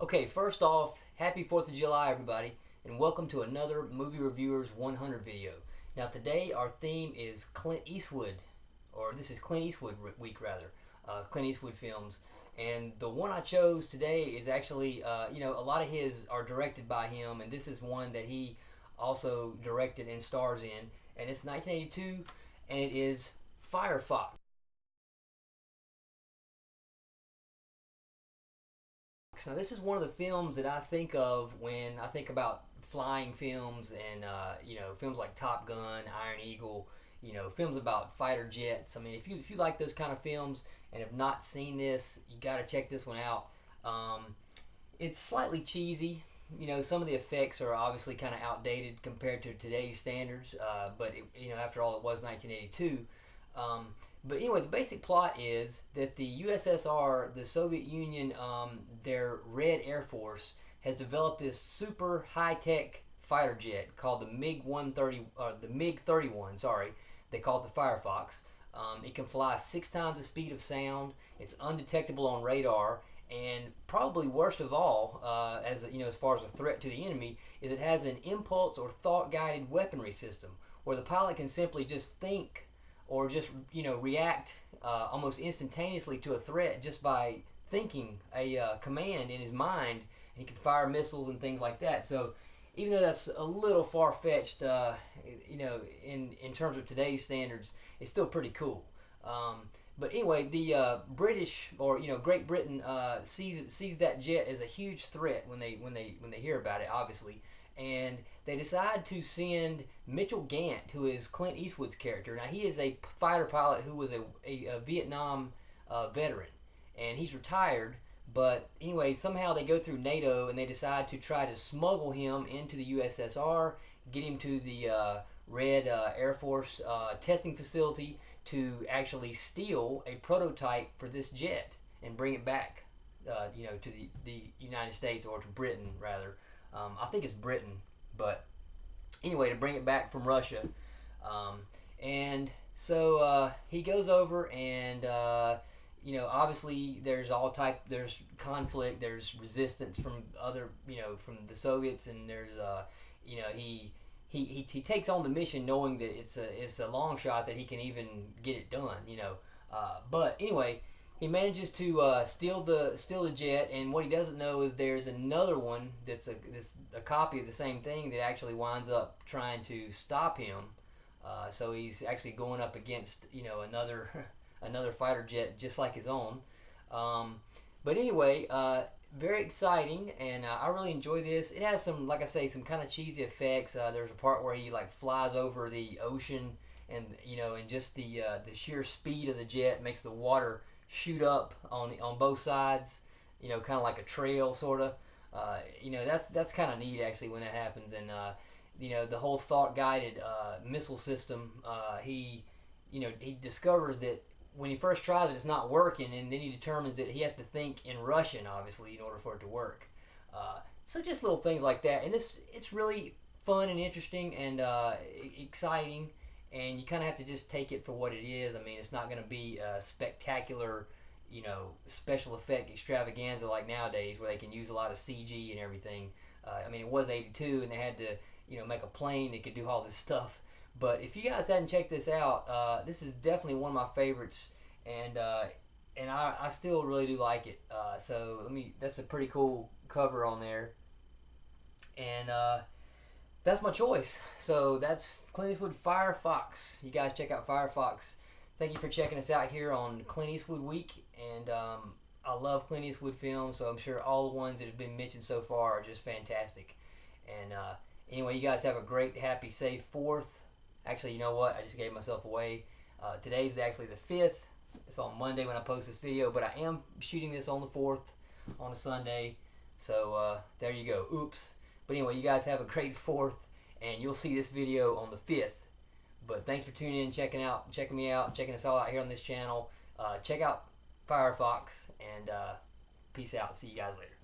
Okay, first off, happy 4th of July, everybody, and welcome to another Movie Reviewers 100 video. Now, today our theme is Clint Eastwood, or this is Clint Eastwood week, rather. Clint Eastwood films. And the one I chose today is actually, a lot of his are directed by him, and this is one that he also directed and stars in. And it's 1982, and it is Firefox. Now, this is one of the films that I think of when I think about flying films and, films like Top Gun, Iron Eagle, films about fighter jets. I mean, if you like those kind of films and have not seen this, you got to check this one out. It's slightly cheesy. Some of the effects are obviously kind of outdated compared to today's standards, but after all, it was 1982. But anyway, the basic plot is that the USSR, the Soviet Union, their Red Air Force has developed this super high-tech fighter jet called the MiG-31. Sorry, they call it the Firefox. It can fly 6 times the speed of sound. It's undetectable on radar, and probably worst of all, as far as a threat to the enemy, is it has an impulse or thought-guided weaponry system where the pilot can simply just think or just react almost instantaneously to a threat just by thinking a command in his mind. He can fire missiles and things like that. So even though that's a little far-fetched, in terms of today's standards, it's still pretty cool. But anyway, the British or Great Britain sees that jet as a huge threat when they hear about it, obviously, and they decide to send Mitchell Gant, who is Clint Eastwood's character. Now, he is a fighter pilot who was a Vietnam veteran, and he's retired. But anyway, somehow they go through NATO and they decide to try to smuggle him into the USSR, get him to the Red Air Force testing facility to actually steal a prototype for this jet and bring it back, to the United States, or to Britain, rather. I think it's Britain, but anyway, to bring it back from Russia. And so he goes over, and obviously there's there's conflict, there's resistance from from the Soviets, and there's he takes on the mission knowing that it's a long shot that he can even get it done. But anyway, he manages to steal the jet, and what he doesn't know is there's another one that's a copy of the same thing that actually winds up trying to stop him. So he's actually going up against another another fighter jet just like his own. But anyway, very exciting, and I really enjoy this. It has some, like I say, some kind of cheesy effects. There's a part where he flies over the ocean, and and just the sheer speed of the jet makes the water shoot up on both sides, kind of like a trail, sort of. That's kind of neat, actually, when that happens. And the whole thought guided missile system. He discovers that when he first tries it, it's not working, and then he determines that he has to think in Russian, obviously, in order for it to work. So just little things like that, and it's really fun and interesting and exciting. And you kind of have to just take it for what it is. I mean, it's not going to be a spectacular, special effect extravaganza like nowadays, where they can use a lot of CG and everything. I mean, it was 82, and they had to, make a plane that could do all this stuff. But if you guys hadn't checked this out, this is definitely one of my favorites, and I still really do like it. So that's a pretty cool cover on there, and that's my choice. So that's Clint Eastwood Firefox. You guys check out Firefox. Thank you for checking us out here on Clint Eastwood Week. And I love Clint Eastwood films, so I'm sure all the ones that have been mentioned so far are just fantastic. And anyway, you guys have a great, happy, safe 4th. Actually, you know what? I just gave myself away. Today's actually the 5th. It's on Monday when I post this video, but I am shooting this on the 4th on a Sunday. So there you go. Oops. But anyway, you guys have a great 4th, and you'll see this video on the 5th. But thanks for tuning in, checking me out, checking us all out here on this channel. Check out Firefox, and peace out. See you guys later.